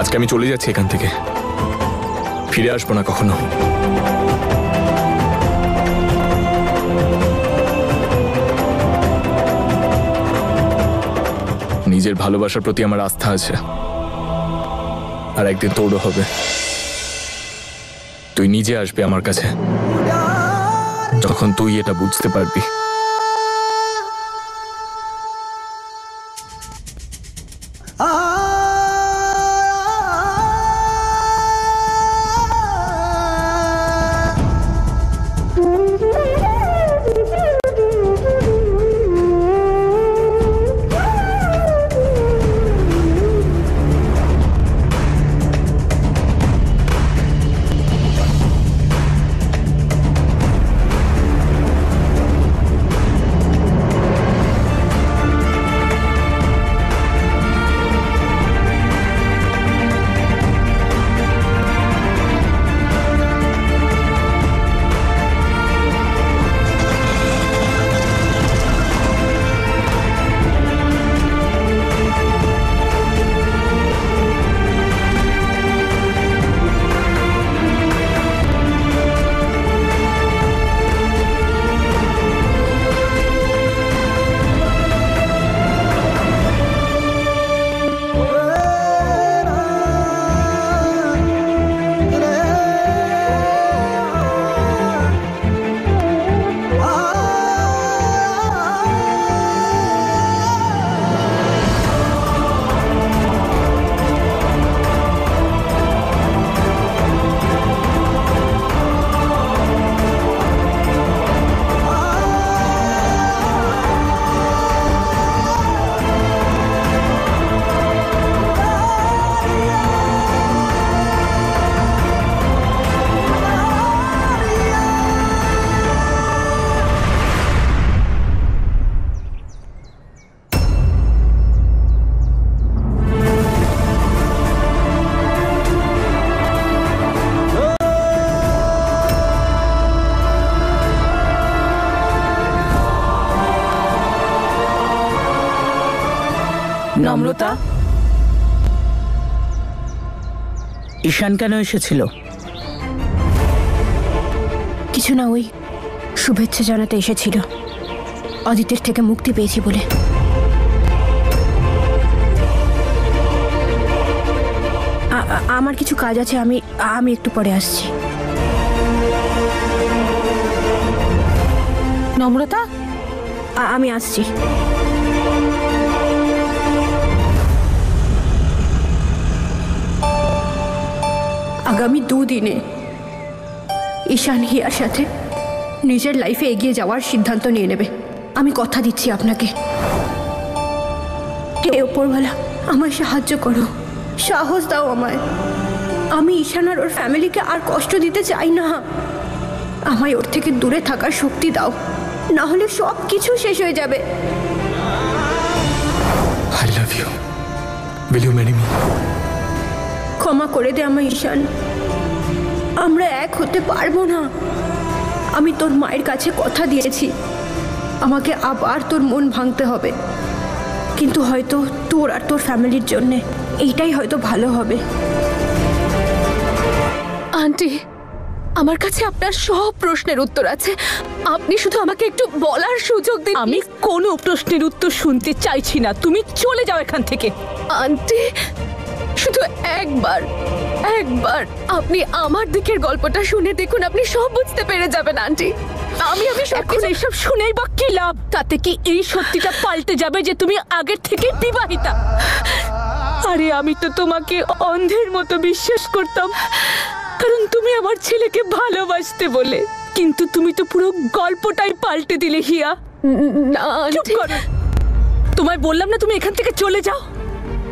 আজকে আমি চলে যাচ্ছি এখান থেকে, ফিরে আসবো না কখনো। নিজের ভালোবাসার প্রতি আমার আস্থা আছে, আর একদিন তোরও হবে। তুই নিজে আসবি আমার কাছে, যখন তুই এটা বুঝতে পারবি। নম্রতা, ঈশান কেন এসেছিল? কিছু না, ওই শুভেচ্ছা জানাতে এসেছিল, অদিতের থেকে মুক্তি পেয়েছি বলে। আমার কিছু কাজ আছে, আমি একটু পরে আসছি। নম্রতা, আমি আসছি। আগামী 2 দিনে ঈশান হিয়ার সাথে নিজের লাইফে এগিয়ে যাওয়ার সিদ্ধান্ত নিয়ে নেবে। আমি কথা দিচ্ছি আপনাকে। হে উপরওয়ালা, আমায় সাহায্য করো, সাহস দাও আমায়। আমি ঈশান আর ওর ফ্যামিলিকে আর কষ্ট দিতে চাই না। আমায় ওর থেকে দূরে থাকার শক্তি দাও, না হলে সব কিছু শেষ হয়ে যাবে। I love you. Will you marry me? ক্ষমা করে দে আমায় ঈশান, আমরা এক হতে পারবো না। আমি তোর মায়ের কাছে কথা দিয়েছি, আমাকে আবার তোর মন ভাঙতে হবে, কিন্তু হয়তো তোর আর তোর ফ্যামিলির জন্যে এইটাই হয়তো ভালো হবে। আন্টি, আমার কাছে আপনার সব প্রশ্নের উত্তর আছে, আপনি শুধু আমাকে একটু বলার সুযোগ দিন। আমি কোনো প্রশ্নের উত্তর শুনতে চাইছি না, তুমি চলে যাও এখান থেকে। আন্টি, শুধু একবার আপনি আমার দিকের গল্পটা শুনে দেখুন, আপনি সব বুঝতে পেরে যাবেন আন্টি। আমি এখন এসব শুনেই বা কি লাভ? তাতে কি এই সত্যিটা পাল্টে যাবে যে তুমি আগের থেকে বিবাহিতা? আরে আমি তো তোমাকে অন্ধের মতো বিশ্বাস করতাম, কারণ তুমি আমার ছেলেকে ভালোবাসতে বলে, কিন্তু তুমি তো পুরো গল্পটাই পাল্টে দিলে হিয়া। না, চুপ করো। তোমায় বললাম না তুমি এখান থেকে চলে যাও,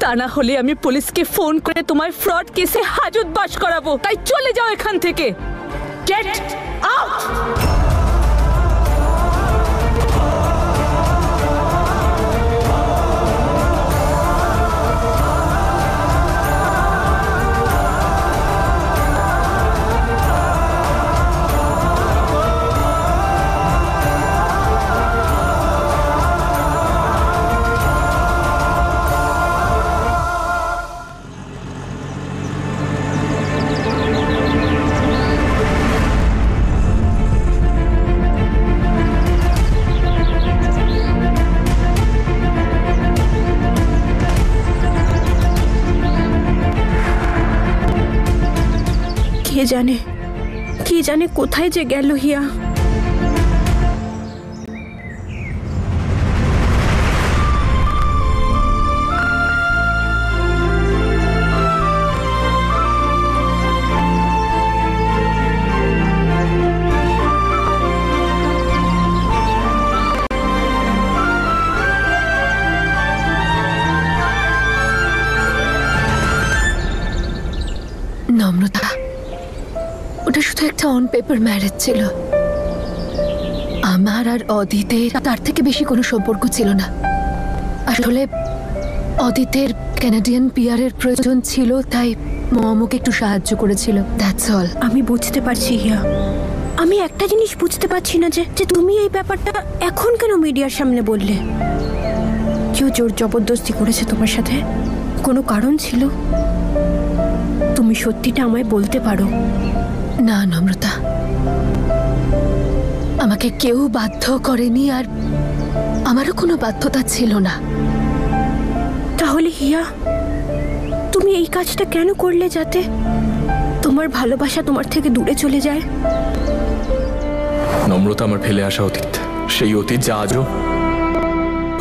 তা না হলে আমি পুলিশকে ফোন করে তোমায় ফ্রড কেসে হাজতবাস করাবো। তাই চলে যাও এখান থেকে, গেট আউট। জানে কোথায় যে গেল হিয়া। নম্রতা, ওটা শুধু একটা অন পেপার ম্যারেজ ছিল। আমার আর অদিতের তার থেকে বেশি কোনো সম্পর্ক ছিল না। আসলে অদিতের কানাডিয়ান পিয়ারের প্রয়োজন ছিল, তাই মমকে একটু সাহায্য করেছিল, দ্যাটস অল। আমি বুঝতে পারছি হিয়া, আমি একটা জিনিস বুঝতে পারছি না যে তুমি এই ব্যাপারটা এখন কেন মিডিয়ার সামনে বললে? কেউ জোর জবরদস্তি করেছে তোমার সাথে? কোনো কারণ ছিল? তুমি সত্যিটা আমায় বলতে পারো। না নম্রতা, আমাকে কেউ বাধ্য করেনি, আর আমারও কোনো বাধ্যতা ছিল না। তাহলে হিয়া, তুমি এই কাজটা কেন করলে যাতে তোমার ভালোবাসা তোমার থেকে দূরে চলে যায়? নম্রতা আমার ফেলে আসা অতীত, সেই অতীত যা আজও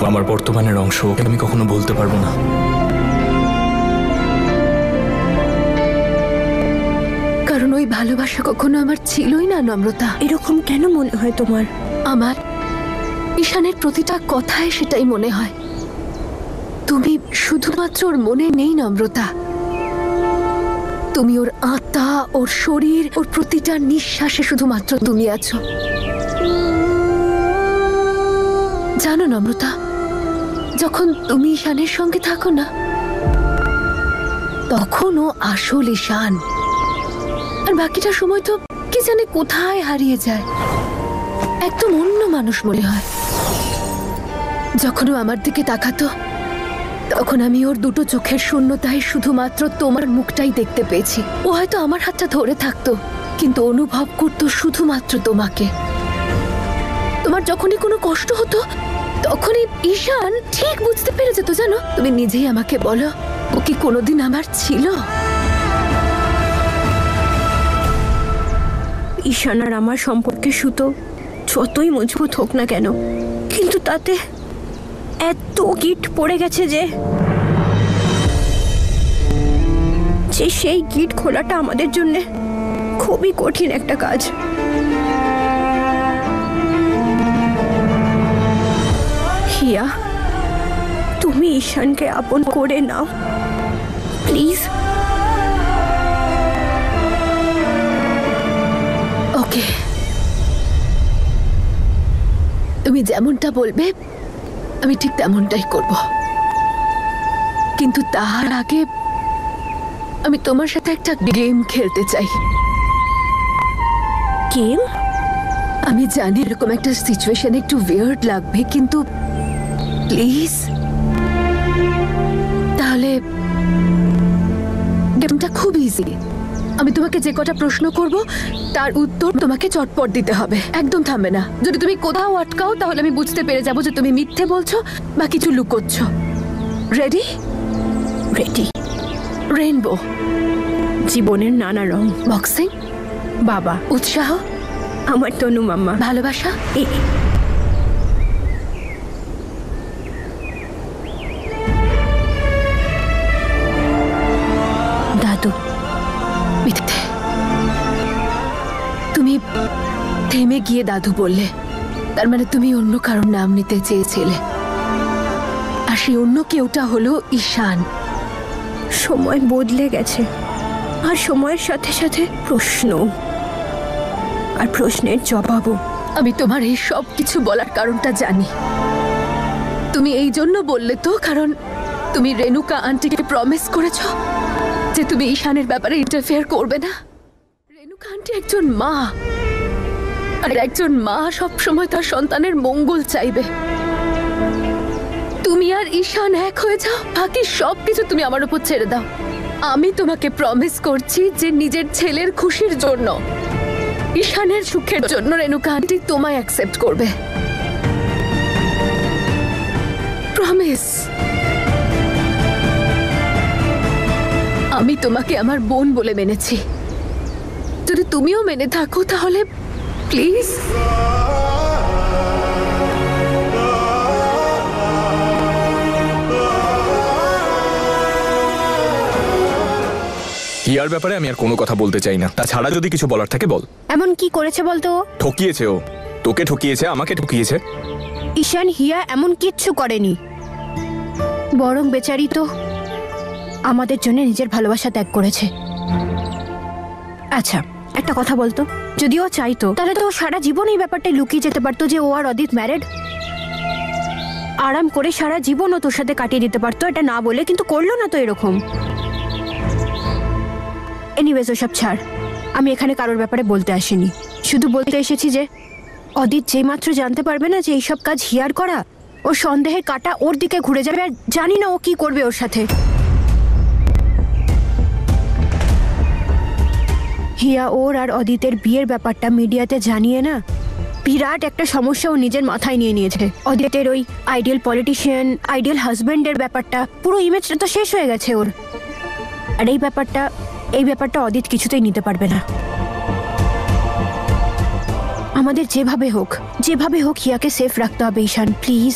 আমার বর্তমানের অংশ, আমি কখনো বলতে পারবো না। কারণ ওই ভালোবাসা কখনো আমার ছিলই না নম্রতা। এরকম কেন মনে হয় তোমার? আমার ঈশানের প্রতিটা কথায় সেটাই মনে হয়। তুমি শুধুমাত্র ওর মনে নেই নম্রতা, তুমি ওর আত্মা, ওর শরীর, ওর প্রতিটা নিঃশ্বাসে শুধুমাত্র তুমি আছো। জানো নম্রতা, যখন তুমি ঈশানের সঙ্গে থাকো না, তখন ও আসল ঈশান, আর বাকিটা সময় তো কি জানে কোথায় হারিয়ে যায়, একদম অন্য মানুষ মনে হয়। যখন ও আমার দিকে তাকাতো, তখন আমি ওর দুটো চোখের শূন্যতায় শুধুমাত্র তোমার মুখটাই দেখতে পেয়েছি। ও হয়তো আমার হাতটা ধরে থাকতো, কিন্তু অনুভব করতো শুধুমাত্র তোমাকে। তোমার যখনই কোনো কষ্ট হতো, তখনই ঈশান ঠিক বুঝতে পেরে যেত। জানো, তুমি নিজেই আমাকে বলো, ও কি কোনোদিন আমার ছিল? ঈশান আর আমার সম্পর্কে সুতো যতই মজবুত হোক না কেন, কিন্তু তাতে এত গিট পড়ে গেছে যে সেই গিট খোলাটা আমাদের জন্য খুবই কঠিন একটা কাজ। হিয়া, তুমি ঈশানকে আপন করে নাও প্লিজ। ওকে, তুমি যেমনটা বলবে আমি ঠিক তেমনটাই করব, কিন্তু তার আগে আমি তোমার সাথে একটা গেম খেলতে চাই। গেম? আমি জানি এরকম একটা সিচুয়েশন একটু উইয়ার্ড লাগবে, কিন্তু প্লিজ, তাহলে গেমটা খুব ইজি। আমি তোমাকে যে কটা প্রশ্ন করব, তার উত্তর তোমাকে চটপট দিতে হবে, একদম থামবে না। যদি তুমি কোথাও আটকাও, তাহলে আমি বুঝতে পেরে যাবো যে তুমি মিথ্যে বলছো বা কিছু লুকোচ্ছ। রেডি? রেডি। রেইনবো, জীবনের নানা রং। বক্সিং, বাবা। উৎসাহ, আমার তনু মাম্মা। ভালোবাসা, দাদু। মিথ্যে। তুমি থেমে গিয়ে দাদু বললে, তার মানে তুমি অন্য কারোর নাম নিতে চেয়েছিলে, আর সেই অন্য কেউটা হলো ঈশান। সময় বদলে গেছে, আর সময়ের সাথে সাথে প্রশ্ন, আর প্রশ্নের জবাবও। আমি তোমার এই সব কিছু বলার কারণটা জানি। তুমি এই জন্য বললে তো কারণ তুমি রেণুকা আন্টিকে প্রমিস করেছ যে তুমি ঈশানের ব্যাপারে ইন্টারফেয়ার করবে না। রেণুকা আন্টি একজন মা, আর একজন মা সব সময় তার সন্তানের মঙ্গল চাইবে। তুমি আর ঈশান এক হয়ে যাও, বাকি সব কিছু তুমি আমার উপর ছেড়ে দাও। আমি তোমাকে প্রমিস করছি যে নিজের ছেলের খুশির জন্য, ঈশানের সুখের জন্য রেণুকা আন্টি তোমায় অ্যাকসেপ্ট করবে। প্রমিস। আমি তোমাকে আমার বোন বলে মেনেছি, যদি তুমিও মেনে থাকো তাহলে প্লিজ। হিয়ার ব্যাপারে আমি আর কোনো কথা বলতে চাই না। তাছাড়া যদি কিছু বলার থাকে বল। এমন কি করেছে বলতো? ঠকিয়েছে ও, তোকে ঠকিয়েছে, আমাকে ঠকিয়েছে। ঈশান, হিয়া এমন কিচ্ছু করেনি, বরং বেচারি তো আমাদের জন্য নিজের ভালোবাসা ত্যাগ করেছে। আচ্ছা একটা কথা বলতো, যদি ও চাইতো তাহলে তো ও সারা জীবন এই ব্যাপারটা লুকিয়ে যেতে পারতো যে ও আর অদিত ম্যারেড। আরাম করে সারা জীবন ও তোর সাথে কাটিয়ে দিতে পারতো এটা না বলে, কিন্তু করলো না তো এরকম। এনিওয়েজ ওসব ছাড়, আমি এখানে কারোর ব্যাপারে বলতে আসিনি, শুধু বলতে এসেছি যে অদিত যেইমাত্র জানতে পারবে না যে এইসব কাজ হিয়ার করা, ওর সন্দেহের কাঁটা ওর দিকে ঘুরে যাবে, আর জানি না ও কি করবে ওর সাথে। হিয়া ওর আর অদিতের বিয়ের ব্যাপারটা মিডিয়াতে জানিয়ে না বিরাট একটা সমস্যা ও নিজের মাথায় নিয়ে নিয়েছে। অদিতের ওই আইডিয়াল পলিটিশিয়ান, আইডিয়াল হাজবেন্ডের ব্যাপারটা, পুরো ইমেজটা তো শেষ হয়ে গেছে ওর। আর এই ব্যাপারটা অদিত কিছুতেই নিতে পারবে না। আমাদের যেভাবে হোক হিয়াকে সেফ রাখতে হবে ঈশান, প্লিজ।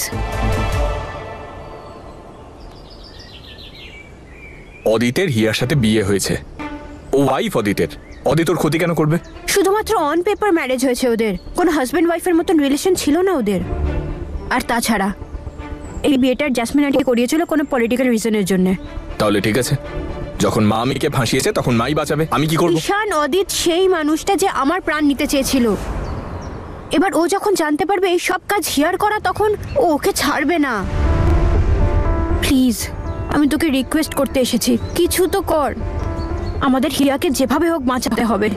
অদিতের হিয়ার সাথে বিয়ে হয়েছে, ও ওয়াইফ অদিতের। অদিত ওর ক্ষতি কেন করবে? শুধুমাত্র অন পেপার ম্যারেজ হয়েছে ওদের, কোনো হাজব্যান্ড ওয়াইফের মতন রিলেশন ছিল না ওদের। আর তাছাড়া এই বিয়েটার জাসমিন আন্টি করিয়েছিল কোনো পলিটিক্যাল রিজনের জন্য। তাহলে ঠিক আছে, যখন মা আমিকে ফাঁসিয়েছে তখন মাই বাঁচাবে, আমি কি করব? ঈশান, অদিত সেই মানুষটা যে আমার প্রাণ নিতে চেয়েছিল। এবার ও যখন জানতে পারবে এই সব কাজ হিয়ার করা, তখন ও ওকে ছাড়বে না। প্লিজ, আমি তোকে রিকোয়েস্ট করতে এসেছি, কিছু তো কর। আমাদের হিয়াকে যেভাবে হোক বাঁচাতে হবে।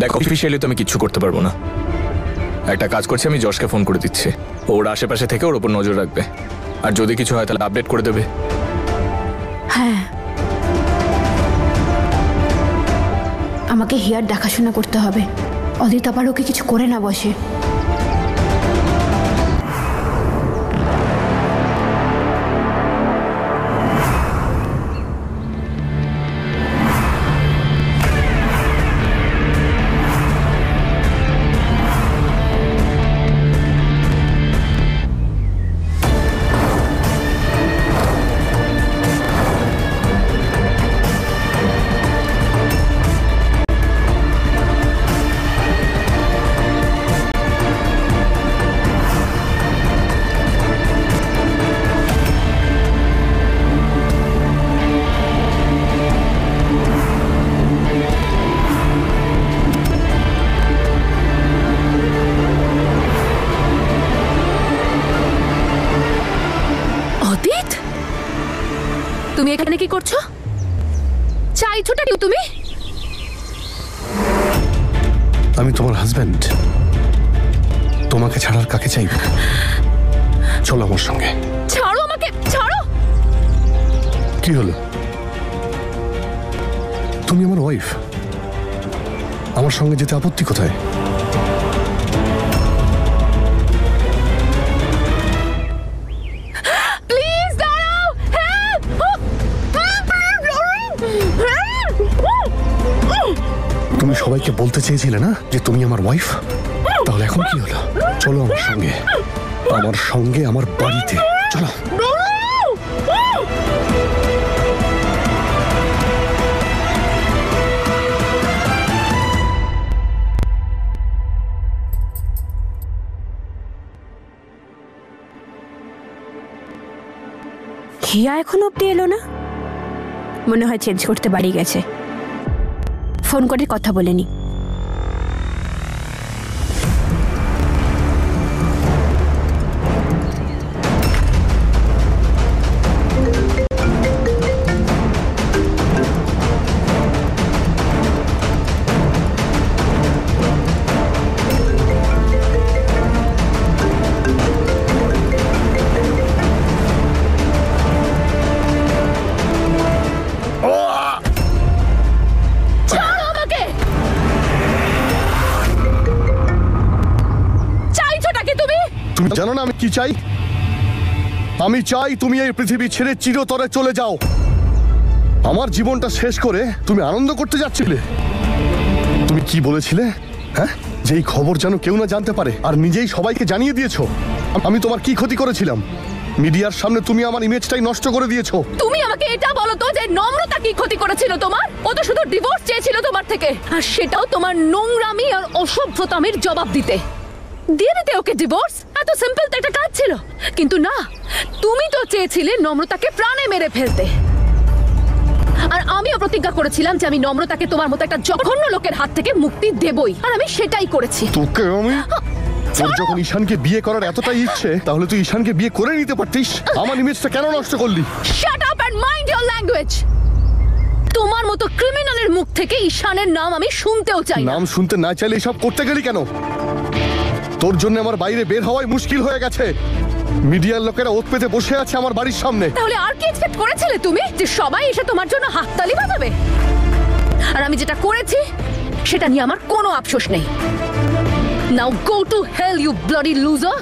দেখ, অফিসিয়ালি তো আমি কিচ্ছু করতে পারবো না। একটা কাজ করছি, আমি যশকে ফোন করে দিচ্ছি, ওর আশেপাশে থেকে ওর উপর নজর রাখবে, আর যদি কিছু হয় তাহলে আপডেট করে দেবে। হ্যাঁ, আমাকে হিয়ার দেখাশোনা করতে হবে, অদিত আবার ওকে কিছু করে না বসে। তুমি এখানে কি করছো? চাইছোটা কি তুমি? আমি তোমার হাজবেন্ড, তোমাকে ছাড়ার কাকে চাইবে? চলো আমার সঙ্গে। ছাড়ো আমাকে, ছাড়ো। কি হলো? তুমি আমার ওয়াইফ, আমার সঙ্গে যেতে আপত্তি কোথায়? প্লিজ দাঁড়াও। তুমি সবাইকে বলতে চেয়েছিলে না যে তুমি আমার ওয়াইফ? তাহলে এখন কি হলো? চলো আমার সঙ্গে, আমার সঙ্গে আমার বাড়িতে চলো। হিয়া এখন অব্দি এলো না, মনে হয় চেঞ্জ করতে বাড়ি গেছে। ফোন করে কথা বলে নি। তুমি জানো না আমি কি চাই? আমি চাই তুমি এই পৃথিবী ছেড়ে চিরতরে চলে যাও। আমার জীবনটা শেষ করে তুমি আনন্দ করতে যাচ্ছিলে। তুমি কি বলেছিলে? হ্যাঁ, যে এই খবর যেন কেউ না জানতে পারে, আর নিজেই সবাইকে জানিয়ে দিয়েছো। আমি তোমার কি ক্ষতি করেছিলাম? মিডিয়ার সামনে তুমি আমার ইমেজটাই নষ্ট করে দিয়েছো। তুমি আমাকে এটা বলো তো যে নম্রতা কি ক্ষতি করেছিল তোমার? ও তো শুধু ডিভোর্স চেয়েছিল তোমার থেকে, আর সেটাও তোমার নোংরামি আর অসভ্যতামের জবাব দিতে। দিয়ে দিতে ওকে ডিভোর্স, এত সিম্পল তো একটা কাজ ছিল। কিন্তু না, তুমি তো চেয়েছিলে নম্রতাকে প্রাণে মেরে ফেলতে। আর আমিও প্রতিজ্ঞা করেছিলাম যে আমি নম্রতাকে তোমার মতো একটা জঘন্য লোকের হাত থেকে মুক্তি দেবই, আর আমি সেটাই করেছি। তোকে আমি তোর যখন ঈশানকে বিয়ে করার এতটাই ইচ্ছে, তাহলে তুই ঈশানকে বিয়ে করে নিতে পারতিস। আমার ইমেজটা কেন নষ্ট করলি? Shut up and mind your language. তোমার মতো ক্রিমিনালের মুখ থেকে ঈশানের নাম আমি শুনতেও চাই না। নাম শুনতে না চাইলে এসব করতে গেলি কেন? তোর জন্য আমার বাইরে বের হওয়াই মুশকিল হয়ে গেছে। মিডিয়ার লোকেরা ওত পেতে বসে আছে আমার বাড়ির সামনে। তাহলে আর কি এক্সপেক্ট করেছিলে তুমি, যে সবাই এসে তোমার জন্য হাততালি বাজাবে? আর আমি যেটা করেছি সেটা নিয়ে আমার কোনো আফসোস নেই। Now go to hell you bloody loser.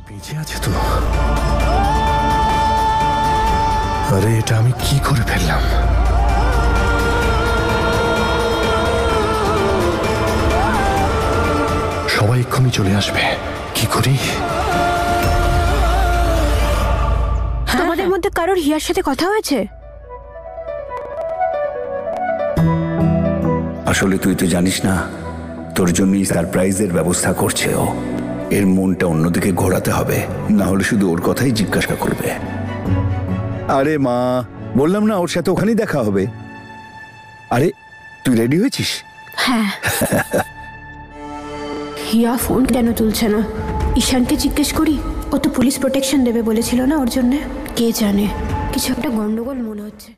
বেঁচে আছে তো? আরে এটা আমি কি করে ফেললাম? সবাই এক্ষুনি চলে আসবে। কি করি? তোমাদের মধ্যে কারোর হিয়ার সাথে কথা হয়েছে? আসলে তুই তো জানিস না, তোর জন্যই সারপ্রাইজের ব্যবস্থা করছে ও। এর মনটা অন্যদিকে ঘোরাতে হবে, না হলে শুধু ওর কথাই জিজ্ঞাসা করবে। আরে মা, বললাম না ওর সাথে ওখানেই দেখা হবে। আরে তুই রেডি হয়েছিস? হ্যাঁ। হিয়া ফোন কেন তুলছে না? ঈশানকে জিজ্ঞেস করি। ও তো পুলিশ প্রোটেকশন দেবে বলেছিল না ওর জন্য। কে জানে, কিছু একটা গন্ডগোল মনে হচ্ছে।